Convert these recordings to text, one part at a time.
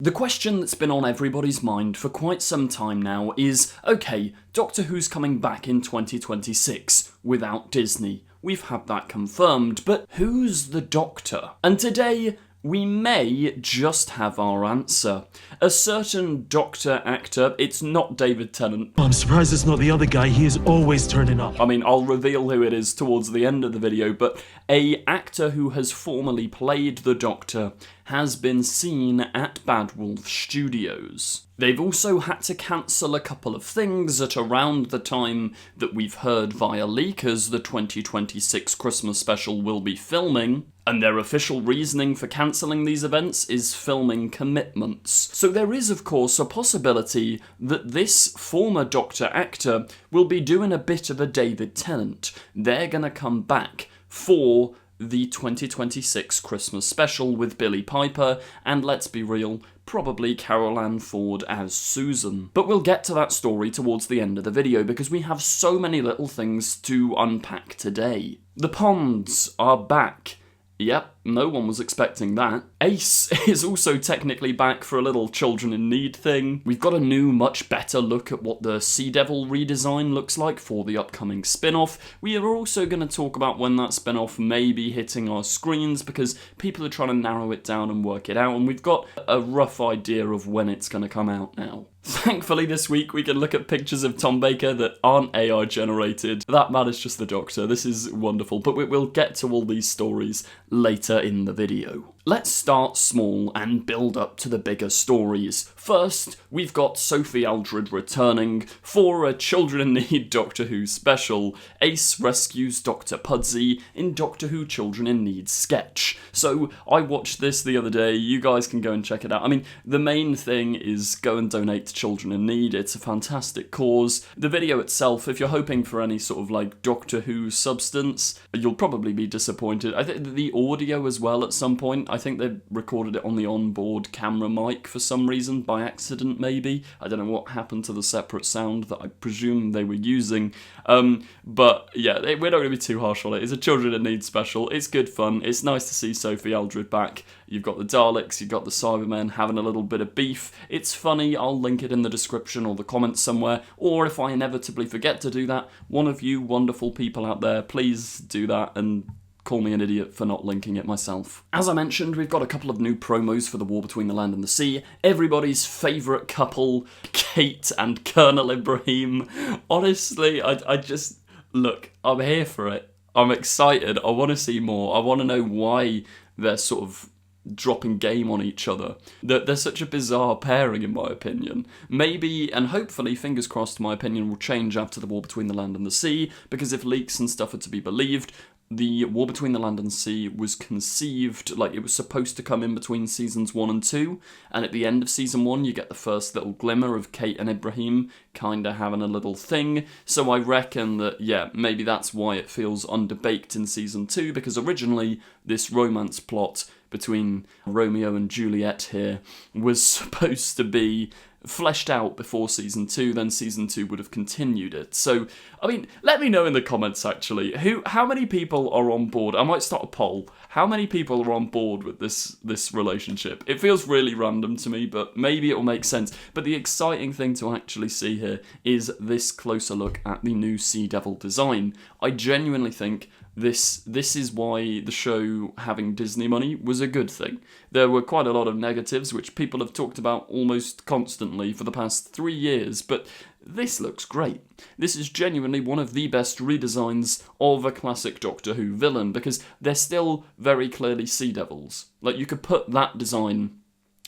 The question that's been on everybody's mind for quite some time now is, okay, Doctor Who's coming back in 2026 without Disney. We've had that confirmed, but who's the Doctor? And today, we may just have our answer. A certain Doctor actor, it's not David Tennant. I'm surprised it's not the other guy, he is always turning up. I mean, I'll reveal who it is towards the end of the video, but a actor who has formerly played the Doctor has been seen at Bad Wolf Studios. They've also had to cancel a couple of things at around the time that we've heard via leakers the 2026 Christmas special will be filming, and their official reasoning for cancelling these events is filming commitments. So there is, of course, a possibility that this former Doctor actor will be doing a bit of a David Tennant. They're gonna come back for the 2026 Christmas special with Billie Piper, and let's be real, probably Carol Ann Ford as Susan. But we'll get to that story towards the end of the video because we have so many little things to unpack today. The Ponds are back. Yep, no one was expecting that. Ace is also technically back for a little Children in Need thing. We've got a new, much better look at what the Sea Devil redesign looks like for the upcoming spin-off. We are also going to talk about when that spin-off may be hitting our screens because people are trying to narrow it down and work it out, and we've got a rough idea of when it's going to come out now. Thankfully this week we can look at pictures of Tom Baker that aren't AI generated. That man is just the Doctor, this is wonderful, but we'll get to all these stories later in the video. Let's start small and build up to the bigger stories. First, we've got Sophie Aldred returning for a Children in Need Doctor Who special. Ace rescues Dr. Pudsey in Doctor Who Children in Need sketch. So I watched this the other day, you guys can go and check it out. I mean, the main thing is go and donate to Children in Need, it's a fantastic cause. The video itself, if you're hoping for any sort of like Doctor Who substance, you'll probably be disappointed. I think the audio as well at some point, I think they recorded it on the onboard camera mic for some reason, by accident maybe. I don't know what happened to the separate sound that I presume they were using. But yeah, we're not going to be too harsh on it. It's a Children in Need special. It's good fun. It's nice to see Sophie Aldred back. You've got the Daleks, you've got the Cybermen having a little bit of beef. It's funny. I'll link it in the description or the comments somewhere. Or if I inevitably forget to do that, one of you wonderful people out there, please do that and call me an idiot for not linking it myself. As I mentioned, we've got a couple of new promos for The War Between the Land and the Sea. Everybody's favourite couple, Kate and Colonel Ibrahim. Honestly, I just... Look, I'm here for it. I'm excited. I want to see more. I want to know why they're sort of dropping game on each other. They're such a bizarre pairing in my opinion. Maybe, and hopefully, fingers crossed, my opinion will change after The War Between the Land and the Sea, because if leaks and stuff are to be believed, The War Between the Land and the Sea was conceived, like it was supposed to come in between seasons 1 and 2, and at the end of season 1 you get the first little glimmer of Kate and Ibrahim kinda having a little thing, so I reckon that, yeah, maybe that's why it feels underbaked in season 2, because originally this romance plot between Romeo and Juliet here was supposed to be fleshed out before season 2, then season 2 would have continued it. So, I mean, let me know in the comments actually, how many people are on board? I might start a poll. How many people are on board with this relationship? It feels really random to me, but maybe it will make sense. But the exciting thing to actually see here is this closer look at the new Sea Devil design. I genuinely think this is why the show having Disney money was a good thing. There were quite a lot of negatives, which people have talked about almost constantly for the past 3 years, but this looks great. This is genuinely one of the best redesigns of a classic Doctor Who villain, because they're still very clearly Sea Devils. Like, you could put that design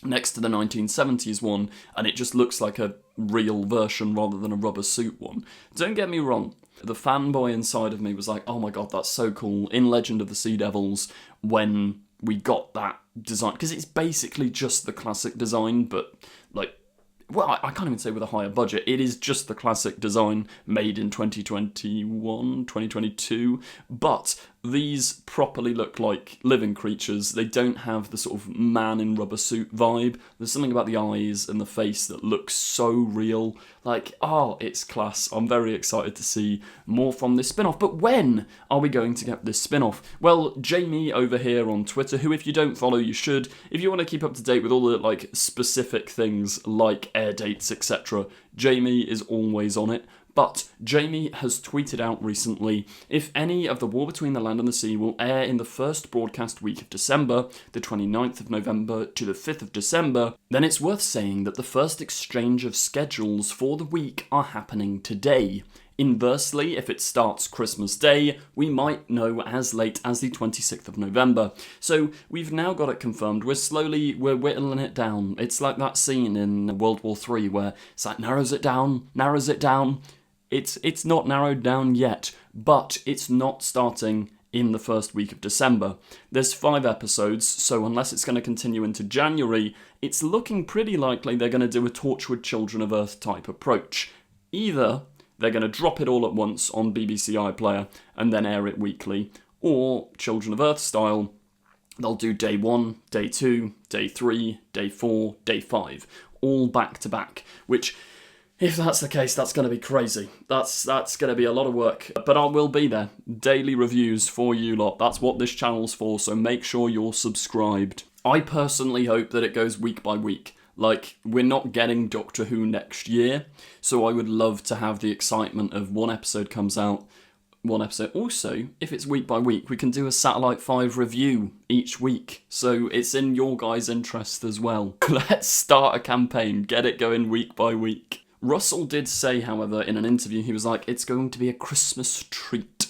next to the 1970s one, and it just looks like a real version rather than a rubber suit one. Don't get me wrong. The fanboy inside of me was like, oh my god, that's so cool. In Legend of the Sea Devils, when we got that design, because it's basically just the classic design, but like, well, I can't even say with a higher budget. It is just the classic design made in 2021, 2022, but These properly look like living creatures. They don't have the sort of man in rubber suit vibe. There's something about the eyes and the face that looks so real. Like, oh, it's class. I'm very excited to see more from this spin-off. But when are we going to get this spin-off? Well, Jamie over here on Twitter, who if you don't follow, you should. If you want to keep up to date with all the like specific things like air dates, etc., Jamie is always on it. But Jamie has tweeted out recently, if any of The War Between the Land and the Sea will air in the first broadcast week of December, the 29th of November to the 5th of December, then it's worth saying that the first exchange of schedules for the week are happening today. Inversely, if it starts Christmas Day, we might know as late as the 26th of November. So we've now got it confirmed. We're whittling it down. It's like that scene in World War III where it's like narrows it down. It's not narrowed down yet, but it's not starting in the first week of December. There's 5 episodes, so unless it's going to continue into January, it's looking pretty likely they're going to do a Torchwood Children of Earth type approach. Either they're going to drop it all at once on BBC iPlayer and then air it weekly, or Children of Earth style, they'll do day 1, day 2, day 3, day 4, day 5, all back to back, which, if that's the case, that's going to be crazy. That's going to be a lot of work. But I will be there. Daily reviews for you lot. That's what this channel's for, so make sure you're subscribed. I personally hope that it goes week by week. Like, we're not getting Doctor Who next year, so I would love to have the excitement of one episode comes out, one episode. Also, if it's week by week, we can do a Satellite 5 review each week, so it's in your guys' interest as well. Let's start a campaign, get it going week by week. Russell did say, however, in an interview, he was like, it's going to be a Christmas treat.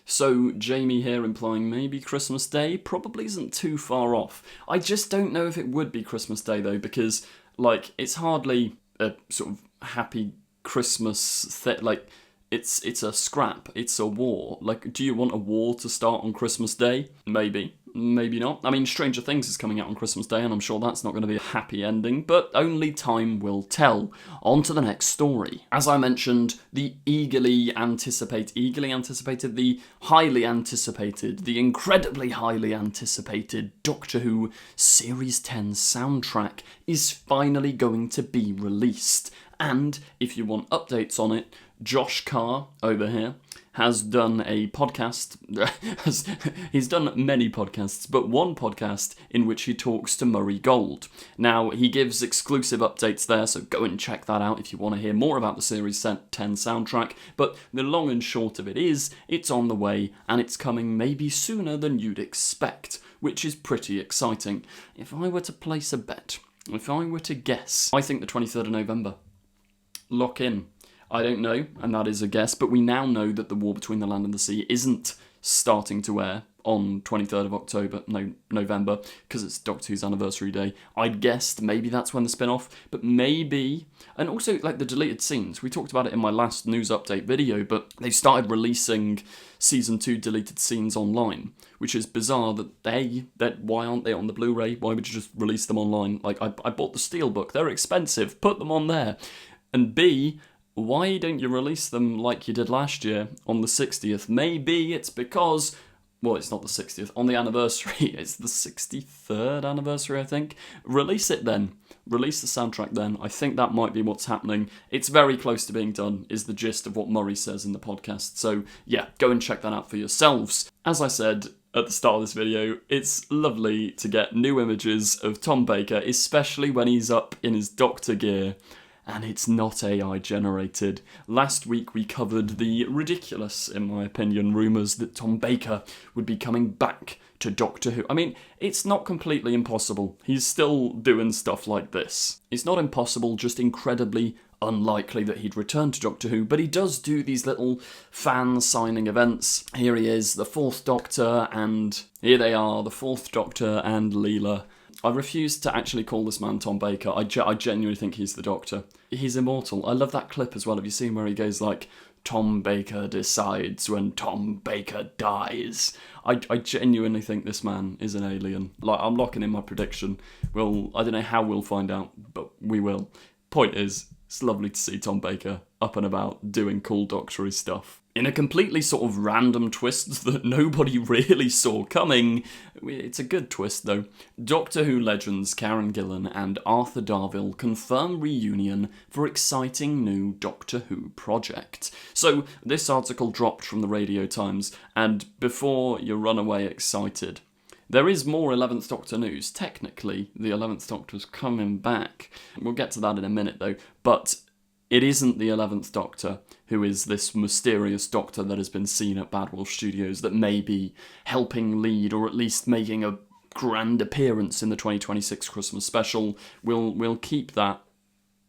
So Jamie here implying maybe Christmas Day probably isn't too far off. I just don't know if it would be Christmas Day though, because like it's hardly a sort of happy Christmas like it's a scrap, it's a war. Like, do you want a war to start on Christmas Day? Maybe not. I mean, Stranger Things is coming out on Christmas Day, and I'm sure that's not going to be a happy ending, but only time will tell. On to the next story. As I mentioned, the highly anticipated, the incredibly highly anticipated Doctor Who Series 10 soundtrack is finally going to be released. And if you want updates on it, Josh Carr over here has done a podcast. He's done many podcasts, but one podcast in which he talks to Murray Gold. Now, he gives exclusive updates there, so go and check that out if you want to hear more about the Series 10 soundtrack. But the long and short of it is, it's on the way, and it's coming maybe sooner than you'd expect, which is pretty exciting. If I were to place a bet, if I were to guess, I think the 23rd of November. Lock in. I don't know, and that is a guess, but we now know that The War Between the Land and the Sea isn't starting to air on 23rd of November, because it's Doctor Who's anniversary day. I'd guessed maybe that's when the spin-off, but maybe, and also like the deleted scenes, we talked about it in my last news update video, but they started releasing Season 2 deleted scenes online, which is bizarre that why aren't they on the Blu-ray? Why would you just release them online? Like, I bought the Steelbook, they're expensive, put them on there. And B, why don't you release them like you did last year on the 60th? Maybe it's because, well, it's not the 60th, on the anniversary, it's the 63rd anniversary, I think. Release it then. Release the soundtrack then. I think that might be what's happening. It's very close to being done, is the gist of what Murray says in the podcast. So yeah, go and check that out for yourselves. As I said at the start of this video, it's lovely to get new images of Tom Baker, especially when he's up in his Doctor gear. And it's not AI generated. Last week we covered the ridiculous, in my opinion, rumours that Tom Baker would be coming back to Doctor Who. I mean, it's not completely impossible. He's still doing stuff like this. It's not impossible, just incredibly unlikely that he'd return to Doctor Who, but he does do these little fan signing events. Here he is, the 4th Doctor, and here they are, the 4th Doctor and Leela. I refuse to actually call this man Tom Baker. I genuinely think he's the Doctor. He's immortal. I love that clip as well. Have you seen where he goes like, Tom Baker decides when Tom Baker dies? I genuinely think this man is an alien. Like, I'm locking in my prediction. Well, I don't know how we'll find out, but we will. Point is, It's lovely to see Tom Baker up and about doing cool doctory stuff. In a completely sort of random twist that nobody really saw coming, it's a good twist though, Doctor Who legends Karen Gillan and Arthur Darvill confirm reunion for exciting new Doctor Who project. So this article dropped from the Radio Times, and before you run away excited, there is more 11th Doctor news. Technically, the 11th Doctor's coming back. We'll get to that in a minute though, but it isn't the 11th Doctor who is this mysterious Doctor that has been seen at Bad Wolf Studios that may be helping lead or at least making a grand appearance in the 2026 Christmas special. We'll keep that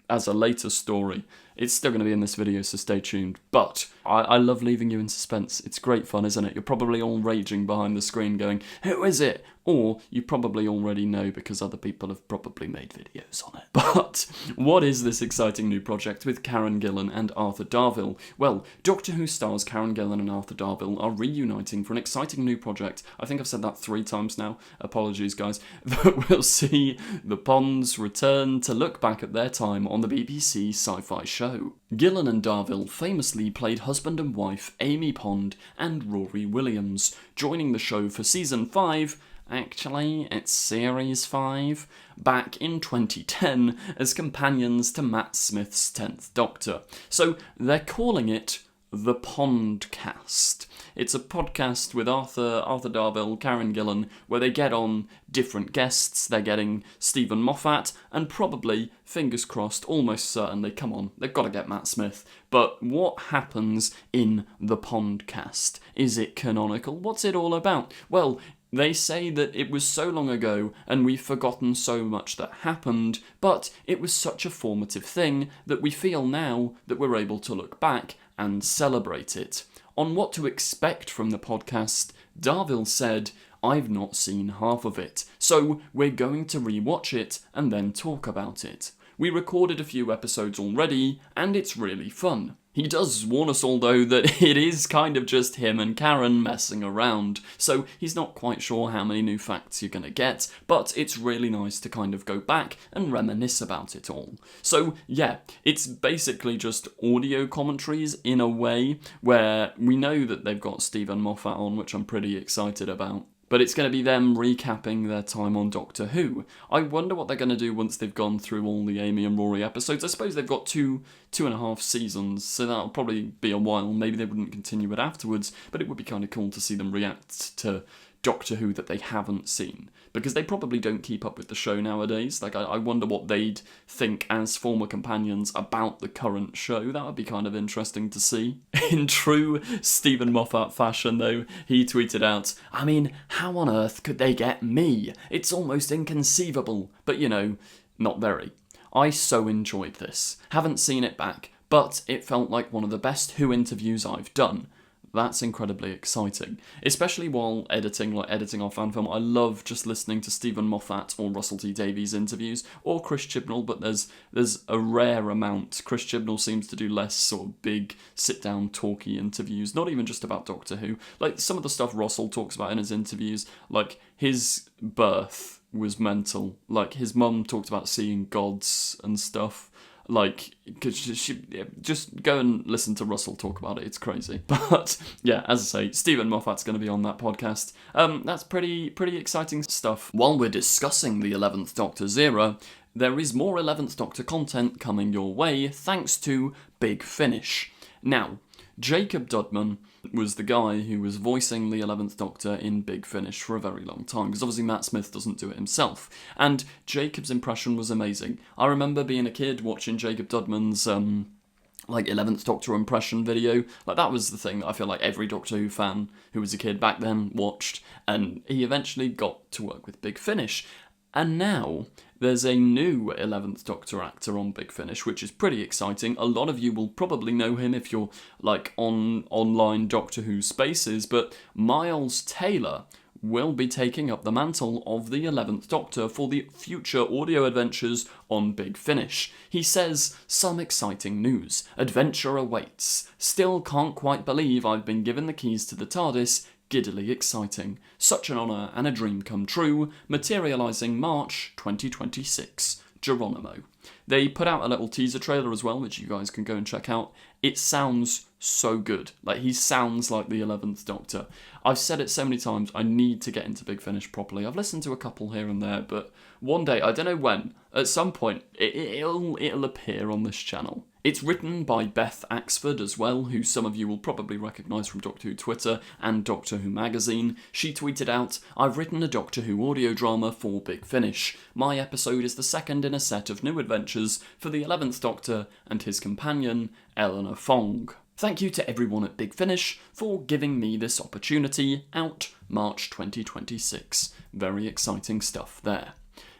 as a later story. It's still going to be in this video, so stay tuned. But I love leaving you in suspense. It's great fun, isn't it? You're probably all raging behind the screen going, who is it? Or you probably already know because other people have probably made videos on it. But what is this exciting new project with Karen Gillan and Arthur Darvill? Well, Doctor Who stars Karen Gillan and Arthur Darvill are reuniting for an exciting new project. I think I've said that 3 times now. Apologies, guys. That will see the Ponds return to look back at their time on the BBC sci-fi show. Gillan and Darvill famously played husband and wife Amy Pond and Rory Williams, joining the show for season 5. Actually, it's Series 5, back in 2010 as companions to Matt Smith's 10th Doctor. So they're calling it The Pondcast. It's a podcast with Arthur Darvill, Karen Gillan, where they get on different guests. They're getting Stephen Moffat, and probably, fingers crossed, almost certainly, come on, they've got to get Matt Smith. But what happens in The Pondcast? Is it canonical? What's it all about? Well, they say that it was so long ago and we've forgotten so much that happened, but it was such a formative thing that we feel now that we're able to look back and celebrate it. On what to expect from the podcast, Darvill said, I've not seen half of it, so we're going to rewatch it and then talk about it. We recorded a few episodes already, and it's really fun. He does warn us all, though, that it is kind of just him and Karen messing around, so he's not quite sure how many new facts you're going to get, but it's really nice to kind of go back and reminisce about it all. So, yeah, it's basically just audio commentaries in a way, where we know that they've got Stephen Moffat on, which I'm pretty excited about. But it's going to be them recapping their time on Doctor Who. I wonder what they're going to do once they've gone through all the Amy and Rory episodes. I suppose they've got two and a half seasons, so that'll probably be a while. Maybe they wouldn't continue it afterwards, but it would be kind of cool to see them react to Doctor Who that they haven't seen, because they probably don't keep up with the show nowadays. Like, I wonder what they'd think as former companions about the current show. That would be kind of interesting to see. In true Stephen Moffat fashion, though, he tweeted out, I mean, how on earth could they get me? It's almost inconceivable, but you know, not very. I so enjoyed this. Haven't seen it back, but it felt like one of the best Who interviews I've done. That's incredibly exciting, especially while editing our fan film. I love just listening to Stephen Moffat or Russell T Davies interviews, or Chris Chibnall, but there's a rare amount. Chris Chibnall seems to do less sort of big sit-down talky interviews, not even just about Doctor Who. Like, some of the stuff Russell talks about in his interviews, like his birth was mental. Like, his mum talked about seeing gods and stuff. Like, because she just go and listen to Russell talk about it. It's crazy. But yeah, as I say, Stephen Moffat's going to be on that podcast. That's pretty exciting stuff. While we're discussing the 11th Doctor's era, there is more 11th Doctor content coming your way thanks to Big Finish. Now, Jacob Dudman was the guy who was voicing the 11th Doctor in Big Finish for a very long time, because obviously Matt Smith doesn't do it himself, and Jacob's impression was amazing. I remember being a kid watching Jacob Dudman's 11th Doctor impression video. Like, that was the thing that I feel like every Doctor Who fan who was a kid back then watched, and he eventually got to work with Big Finish. And now there's a new 11th Doctor actor on Big Finish, which is pretty exciting. A lot of you will probably know him if you're like on online Doctor Who spaces, but Miles Taylor will be taking up the mantle of the 11th Doctor for the future audio adventures on Big Finish. He says, some exciting news. Adventure awaits. Still can't quite believe I've been given the keys to the TARDIS. Giddily exciting. Such an honour and a dream come true, materialising March 2026. Geronimo. They put out a little teaser trailer as well, which you guys can go and check out. It sounds so good. Like, he sounds like the 11th Doctor. I've said it so many times, I need to get into Big Finish properly. I've listened to a couple here and there, but one day, I don't know when, at some point, it'll appear on this channel. It's written by Beth Axford as well, who some of you will probably recognise from Doctor Who Twitter and Doctor Who Magazine. She tweeted out, "I've written a Doctor Who audio drama for Big Finish. My episode is the second in a set of new adventures for the 11th Doctor and his companion, Eleanor Fong. Thank you to everyone at Big Finish for giving me this opportunity, out March 2026. Very exciting stuff there.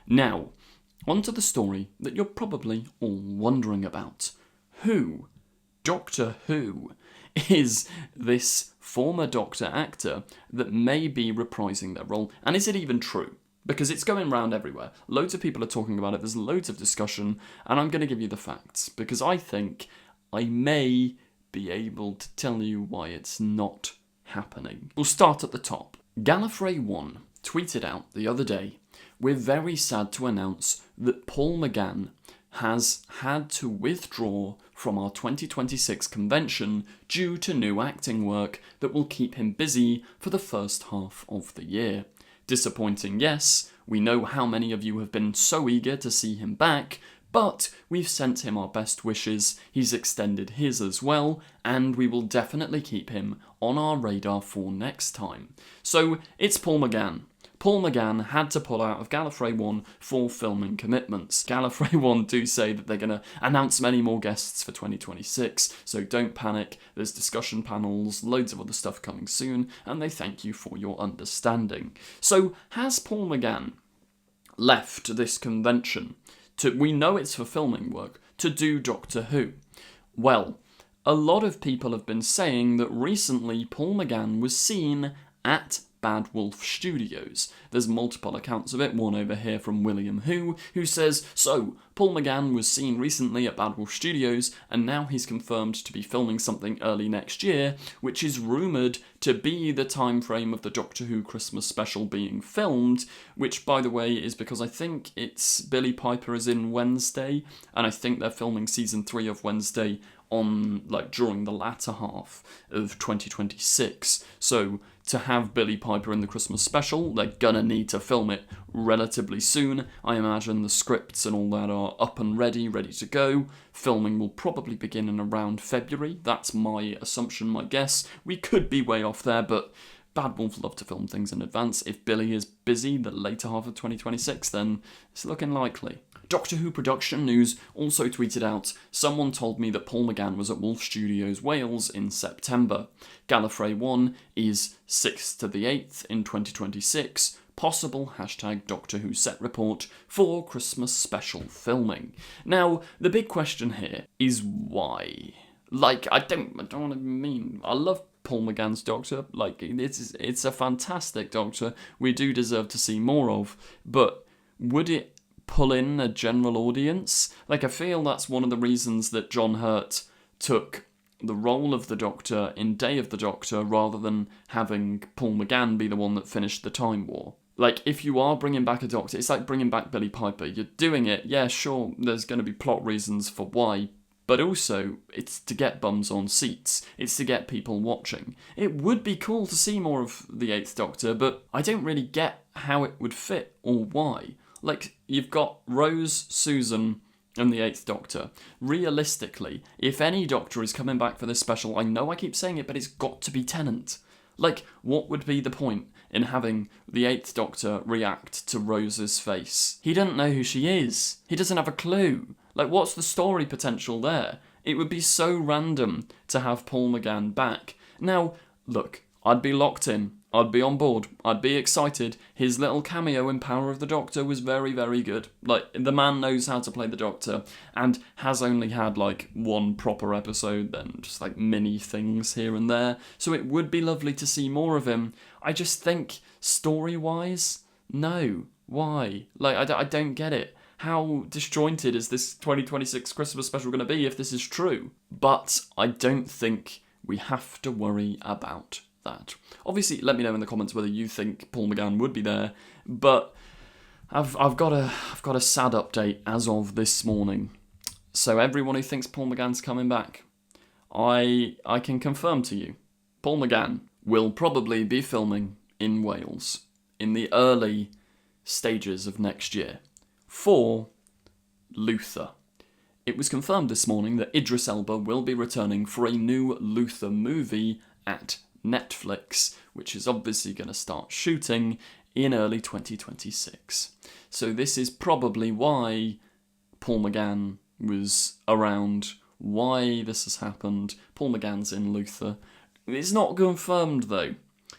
Now, onto the story that you're probably all wondering about. Who, Doctor Who, is this former Doctor actor that may be reprising their role? And is it even true? Because it's going around everywhere. Loads of people are talking about it, there's loads of discussion, and I'm going to give you the facts, because I think I may be able to tell you why it's not happening. We'll start at the top. Gallifrey1 tweeted out the other day, "We're very sad to announce that Paul McGann has had to withdraw from our 2026 convention due to new acting work that will keep him busy for the first half of the year. Disappointing, yes, we know how many of you have been so eager to see him back, but we've sent him our best wishes, he's extended his as well, and we will definitely keep him on our radar for next time." So it's Paul McGann. Paul McGann had to pull out of Gallifrey 1 for filming commitments. Gallifrey 1 do say that they're going to announce many more guests for 2026, so don't panic, there's discussion panels, loads of other stuff coming soon, and they thank you for your understanding. So, has Paul McGann left this convention we know it's for filming work, to do Doctor Who? Well, a lot of people have been saying that recently Paul McGann was seen at Bad Wolf Studios. There's multiple accounts of it, one over here from William who says, "So, Paul McGann was seen recently at Bad Wolf Studios, and now he's confirmed to be filming something early next year, which is rumoured to be the time frame of the Doctor Who Christmas special being filmed," which, by the way, is because I think it's Billy Piper is in Wednesday, and I think they're filming season 3 of Wednesday during the latter half of 2026. So to have Billy Piper in the Christmas special, they're gonna need to film it relatively soon. I imagine the scripts and all that are up and ready to go. Filming will probably begin in around February. That's my assumption, my guess. We could be way off there, but Bad Wolf love to film things in advance. If Billy is busy the later half of 2026, then it's looking likely. Doctor Who Production News also tweeted out, "Someone told me that Paul McGann was at Wolf Studios Wales in September. Gallifrey 1 is 6th to the 8th in 2026. Possible #Doctor Who set report for Christmas special filming." Now, the big question here is why? I don't want to mean, I love Paul McGann's Doctor, it's a fantastic Doctor, we do deserve to see more of, but would it pull in a general audience? I feel that's one of the reasons that John Hurt took the role of the Doctor in Day of the Doctor rather than having Paul McGann be the one that finished the Time War. If you are bringing back a Doctor, it's like bringing back Billy Piper. You're doing it, yeah, sure, there's going to be plot reasons for why, but also it's to get bums on seats. It's to get people watching. It would be cool to see more of the 8th Doctor, but I don't really get how it would fit or why. You've got Rose, Susan, and the 8th Doctor. Realistically, if any Doctor is coming back for this special, I know I keep saying it, but it's got to be Tennant. What would be the point in having the 8th Doctor react to Rose's face? He doesn't know who she is. He doesn't have a clue. What's the story potential there? It would be so random to have Paul McGann back. Now, look, I'd be locked in. I'd be on board. I'd be excited. His little cameo in Power of the Doctor was very, very good. The man knows how to play the Doctor and has only had, one proper episode, then just, mini things here and there. So it would be lovely to see more of him. I just think, story-wise, no. Why? I don't get it. How disjointed is this 2026 Christmas special going to be if this is true? But I don't think we have to worry about that. Obviously, let me know in the comments whether you think Paul McGann would be there, but I've got a sad update as of this morning. So everyone who thinks Paul McGann's coming back, I can confirm to you, Paul McGann will probably be filming in Wales in the early stages of next year for Luther. It was confirmed this morning that Idris Elba will be returning for a new Luther movie at Netflix, which is obviously going to start shooting in early 2026. So this is probably why Paul McGann was around, why this has happened. Paul McGann's in Luther. It's not confirmed though.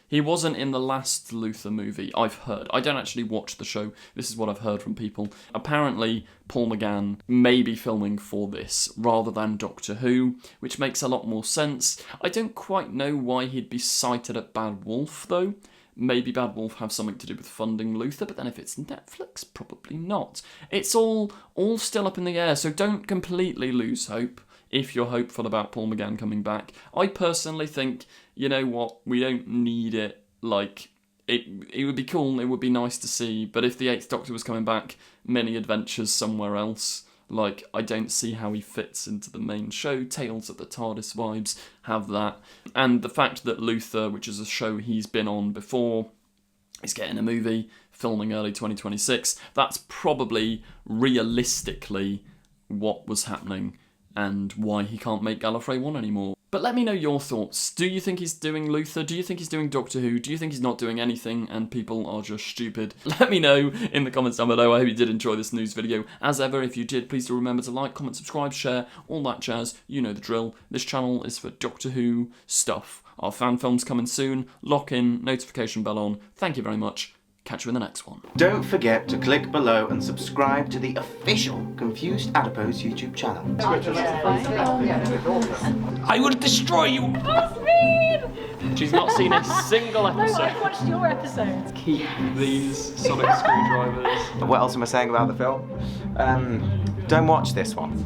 He wasn't in the last Luther movie, I've heard. I don't actually watch the show. This is what I've heard from people. Apparently, Paul McGann may be filming for this rather than Doctor Who, which makes a lot more sense. I don't quite know why he'd be cited at Bad Wolf, though. Maybe Bad Wolf have something to do with funding Luther, but then if it's Netflix, probably not. It's all still up in the air, so don't completely lose hope if you're hopeful about Paul McGann coming back. I personally think, you know what, we don't need it. Like, it would be cool, it would be nice to see, but if the 8th Doctor was coming back, many adventures somewhere else, like, I don't see how he fits into the main show. Tales of the TARDIS vibes have that. And the fact that Luther, which is a show he's been on before, is getting a movie, filming early 2026, that's probably realistically what was happening and why he can't make Gallifrey 1 anymore. But let me know your thoughts. Do you think he's doing Luther? Do you think he's doing Doctor Who? Do you think he's not doing anything and people are just stupid? Let me know in the comments down below. I hope you did enjoy this news video. As ever, if you did, please do remember to like, comment, subscribe, share, all that jazz. You know the drill. This channel is for Doctor Who stuff. Our fan film's coming soon. Lock in, notification bell on. Thank you very much. Catch you in the next one. Don't forget to click below and subscribe to the official Confused Adipose YouTube channel. I will destroy you! She's not seen a single episode. No, I've watched your episodes. Keep these sonic screwdrivers. What else am I saying about the film? Don't watch this one.